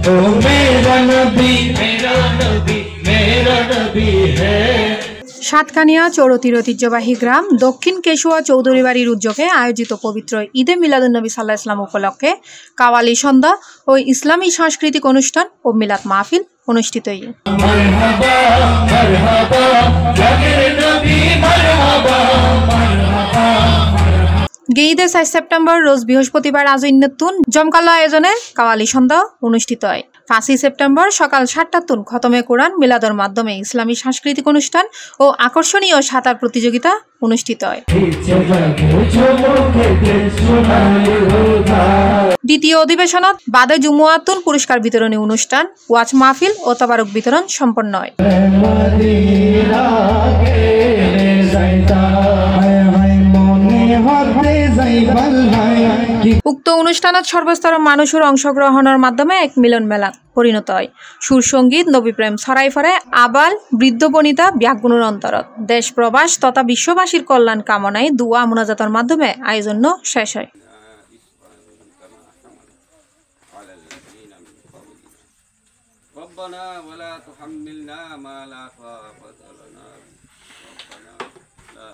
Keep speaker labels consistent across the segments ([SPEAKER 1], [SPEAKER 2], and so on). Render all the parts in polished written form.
[SPEAKER 1] ओ मेरा नबी है।
[SPEAKER 2] সাতকানিয়া চৌরতির ঐতিহ্যবাহী গ্রাম দক্ষিণ কেশুয়া চৌধুরী বাড়ির উদ্যোগে আয়োজিত পবিত্র ঈদে মিলাদুন্নবী সাল্লাল্লাহু আলাইহি ওয়াসাল্লাম উপলক্ষে কাওয়ালি সন্ধ্যা ও ইসলামী সাংস্কৃতিক অনুষ্ঠান ও মিলাদ মাহফিল অনুষ্ঠিত। ঈদে 4 সেপ্টেম্বর রোজ বৃহস্পতিবার আজইন্নতুন জমকালো আয়োজনে কাওয়ালি সন্ধ্যা অনুষ্ঠিত হয়। 5 সেপ্টেম্বর সকাল 7টাতুন খতমে কোরআন মিলাদর মাধ্যমে ইসলামী সাংস্কৃতিক অনুষ্ঠান ও আকর্ষণীয় সাঁতার প্রতিযোগিতা অনুষ্ঠিত হয়। দ্বিতীয় অধিবেশনত বাদে জুমুয়াতুন পুরস্কার বিতরণী অনুষ্ঠান, ওয়াজ মাহফিল ও তাবারক বিতরণ সম্পন্ন হয়। উক্ত অনুষ্ঠানত সর্বস্তরের মানুষের অংশগ্রহণের মাধ্যমে এক মিলন মেলা পরিণত হয়। সুর সঙ্গীত নবীপ্রেম ছড়াই ফরে আবাল বৃদ্ধ বনিতা ব্যাগুণের অন্তরত দেশ প্রবাস তথা বিশ্ববাসীর কল্যাণ কামনায় দুয়া মুনাজাতের মাধ্যমে আয়োজন শেষ হয়।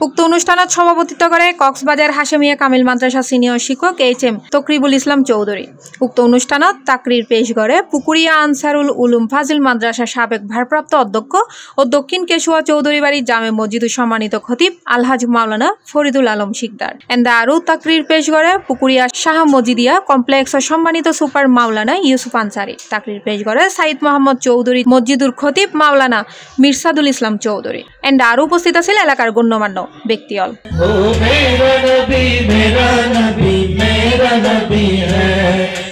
[SPEAKER 2] উক্ত অনুষ্ঠানত সভাপতিত্ব করে কক্সবাজার হাশেমিয়া কামিল মাদ্রাসা সিনিয়র শিক্ষক এইচ.এম. তকরিবুল ইসলাম চৌধুরী। উক্ত অনুষ্ঠানত তাকরির পেশ করে পুকুরিয়া আনসারুল উলুম ফাজিল মাদ্রাসা সাবেক ভারপ্রাপ্ত অধ্যক্ষ ও দক্ষিণ কেশুয়া চৌধুরী বাড়ি জামে মসজিদুর সম্মানিত খতিব আলহাজ মাওলানা ফরিদুল আলম শিকদার। এন্দা আরও তাকরির পেশ করে পুকুরিয়া শাহ মজিদিয়া কমপ্লেক্সের সম্মানিত সুপার মাওলানা ইউসুফ আনসারি। তাকরির পেশ করে সাইদ মোহাম্মদ চৌধুরী মসজিদুর খতিব মাওলানা মিরসাদুল ইসলাম চৌধুরী। এন্দা আরও উপস্থিত আছিল এলাকার গণ্যমান্য ব্যক্তিগণ।
[SPEAKER 1] ओ मेरा नबी है।